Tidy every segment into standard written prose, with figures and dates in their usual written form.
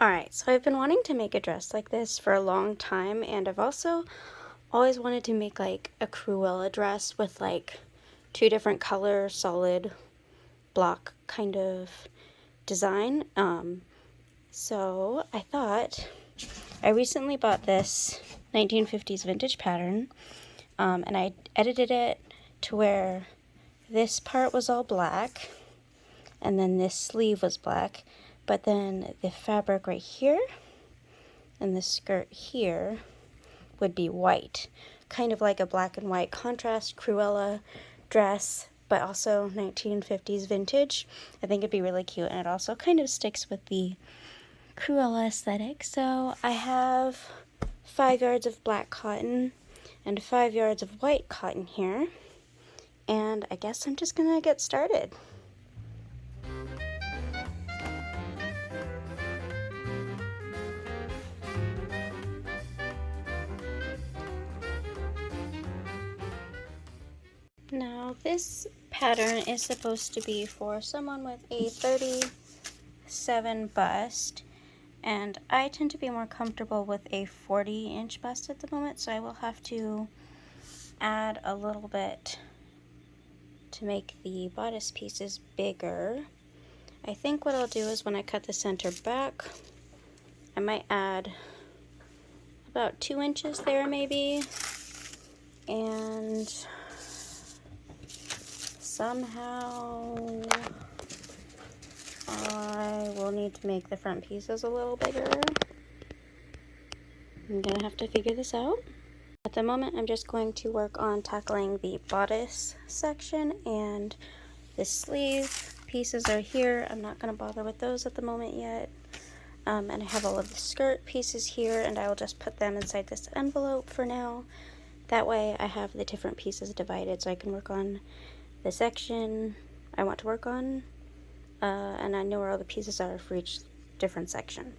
Alright, so I've been wanting to make a dress like this for a long time, and I've also always wanted to make like a Cruella dress with like two different color solid block kind of design. So I thought I recently bought this 1950s vintage pattern, and I edited it to where this part was all black and then this sleeve was black, but then the fabric right here and the skirt here would be white, kind of like a black and white contrast Cruella dress, but also 1950s vintage. I think it'd be really cute, and it also kind of sticks with the Cruella aesthetic. So I have 5 yards of black cotton and 5 yards of white cotton here, and I guess I'm just gonna get started. Now this pattern is supposed to be for someone with a 37 bust, and I tend to be more comfortable with a 40-inch bust at the moment, so I will have to add a little bit to make the bodice pieces bigger. I think what I'll do is when I cut the center back, I might add about 2 inches there maybe, and somehow I will need to make the front pieces a little bigger. I'm gonna have to figure this out. At the moment, I'm just going to work on tackling the bodice section, and the sleeve pieces are here. I'm not gonna bother with those at the moment yet. And I have all of the skirt pieces here, and I will just put them inside this envelope for now. That way I have the different pieces divided so I can work on the section I want to work on, and I know where all the pieces are for each different section.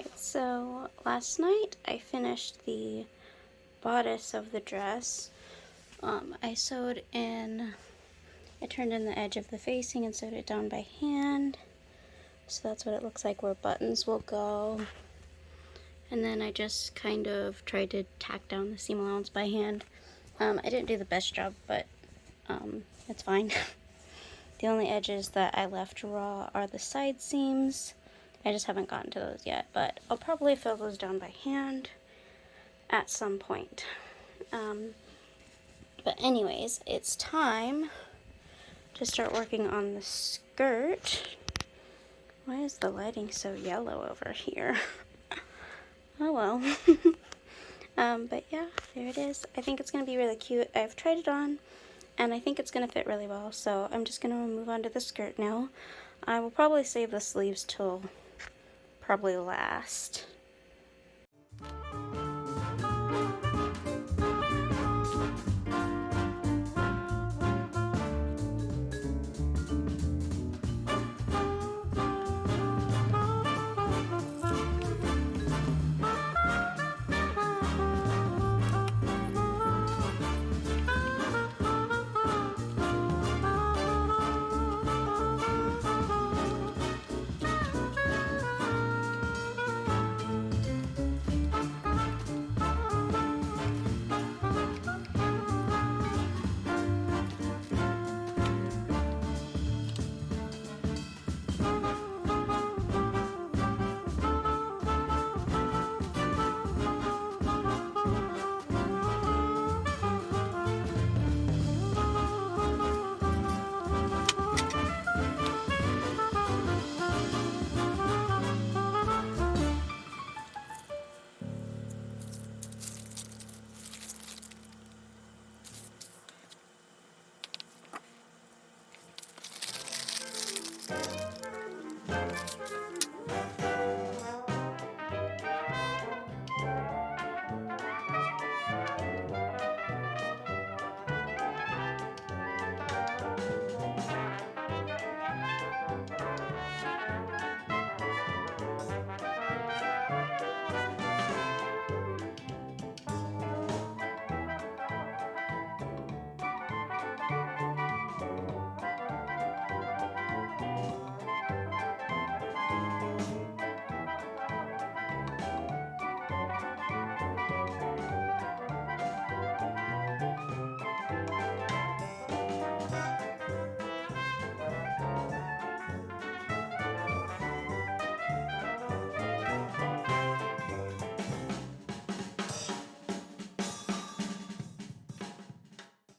Alright, so last night I finished the bodice of the dress. I sewed in, I turned in the edge of the facing and sewed it down by hand. So that's what it looks like where buttons will go. And then I just kind of tried to tack down the seam allowance by hand. I didn't do the best job, but it's fine. The only edges that I left raw are the side seams. I just haven't gotten to those yet, but I'll probably fill those down by hand at some point. But anyways, it's time to start working on the skirt. Why is the lighting so yellow over here? Oh well. But yeah, there it is. I think it's going to be really cute. I've tried it on, and I think it's going to fit really well, so I'm just going to move on to the skirt now. I will probably save the sleeves till probably last.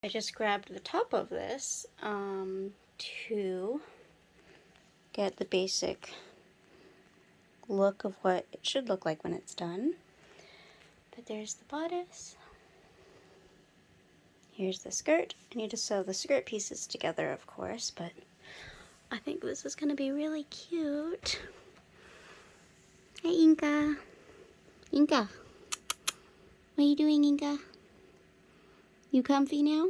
I just grabbed the top of this to get the basic look of what it should look like when it's done. But there's the bodice. Here's the skirt. I need to sew the skirt pieces together, of course, but I think this is going to be really cute. Hey, Inka. Inka. What are you doing, Inka? You comfy now?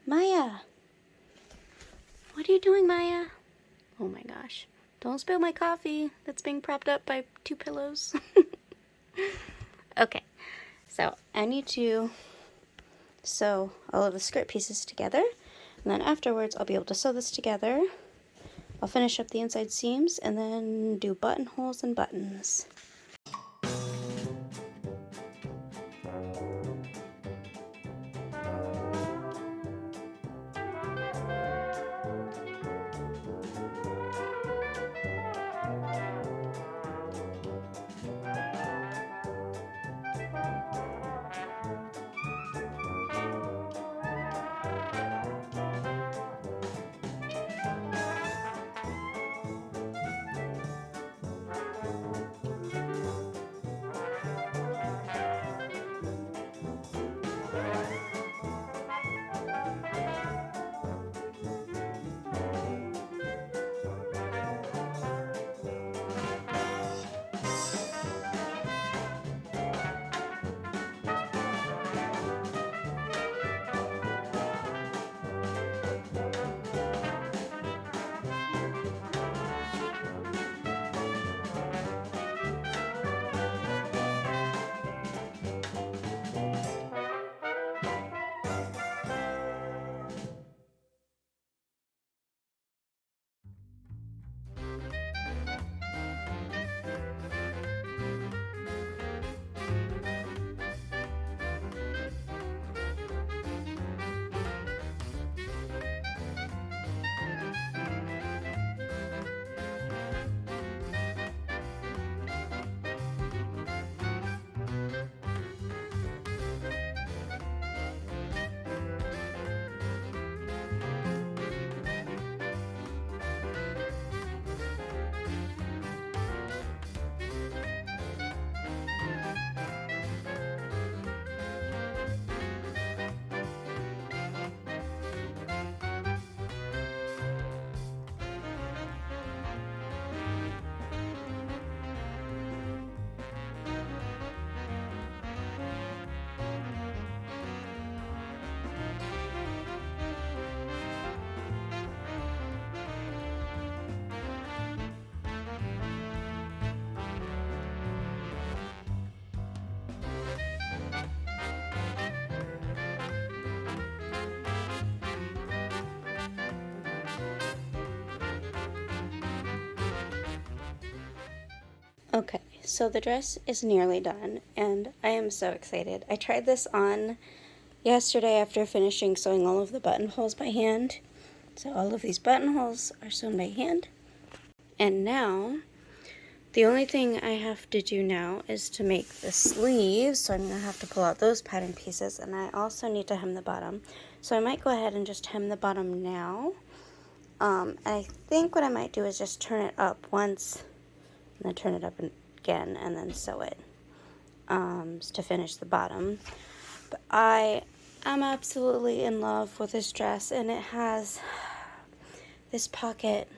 Maya! What are you doing, Maya? Oh my gosh. Don't spill my coffee that's being propped up by 2 pillows. Okay, so I need to sew all of the skirt pieces together, and then afterwards I'll be able to sew this together. I'll finish up the inside seams and then do buttonholes and buttons. Okay, so the dress is nearly done, and I am so excited. I tried this on yesterday after finishing sewing all of the buttonholes by hand. So all of these buttonholes are sewn by hand. And now, the only thing I have to do now is to make the sleeves. So I'm going to have to pull out those pattern pieces, and I also need to hem the bottom. So I might go ahead and just hem the bottom now. And I think what I might do is just turn it up once, and then turn it up again, and then sew it to finish the bottom. But I am absolutely in love with this dress, and it has this pocket.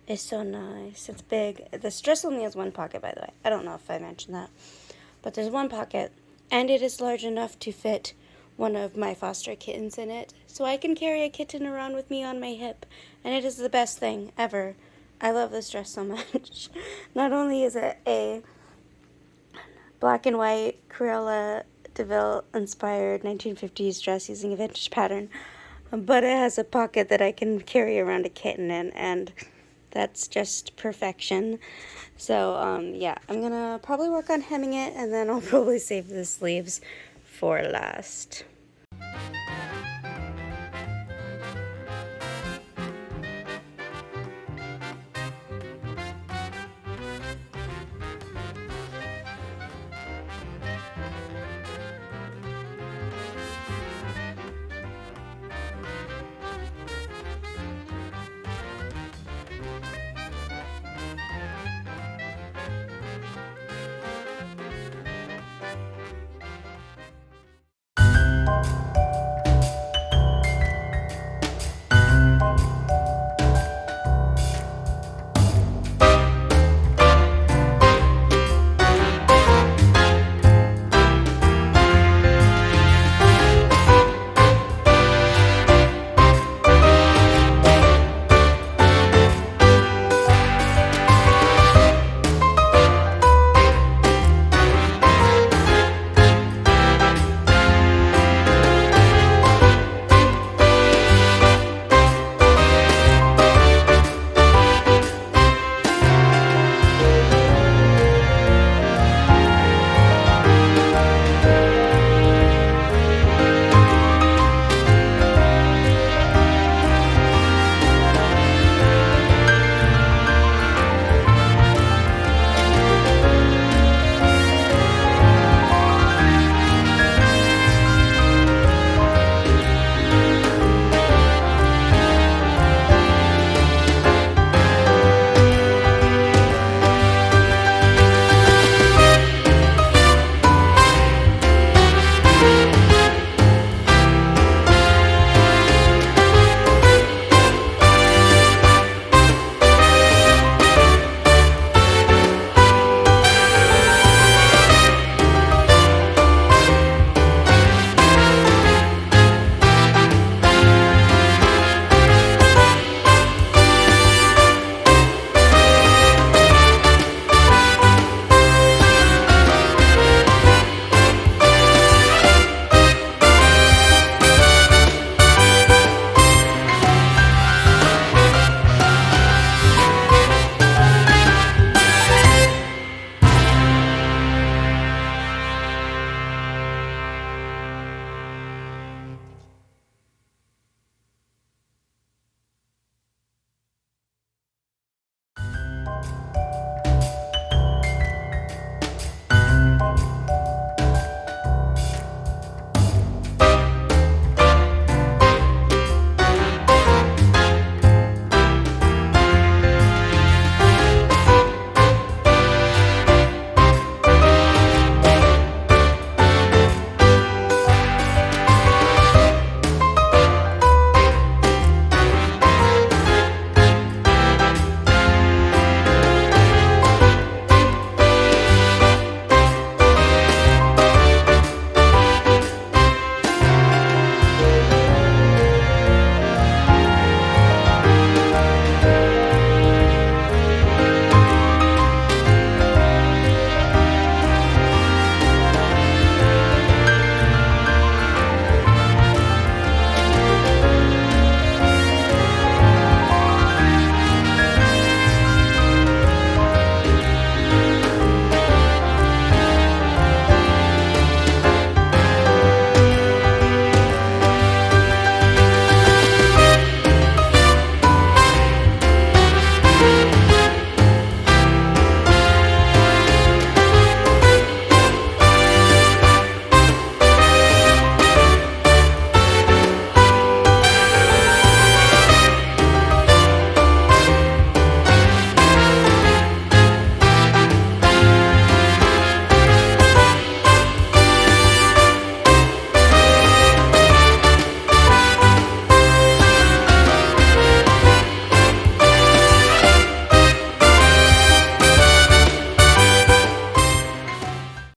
Is so nice. It's big. This dress only has one pocket, by the way. I don't know if I mentioned that, but there's one pocket, and it is large enough to fit one of my foster kittens in it, so I can carry a kitten around with me on my hip, and it is the best thing ever. I love this dress so much. Not only is it a black and white Cruella DeVille inspired 1950s dress using a vintage pattern, but it has a pocket that I can carry around a kitten in, and that's just perfection. So yeah, I'm gonna probably work on hemming it, and then I'll probably save the sleeves for last.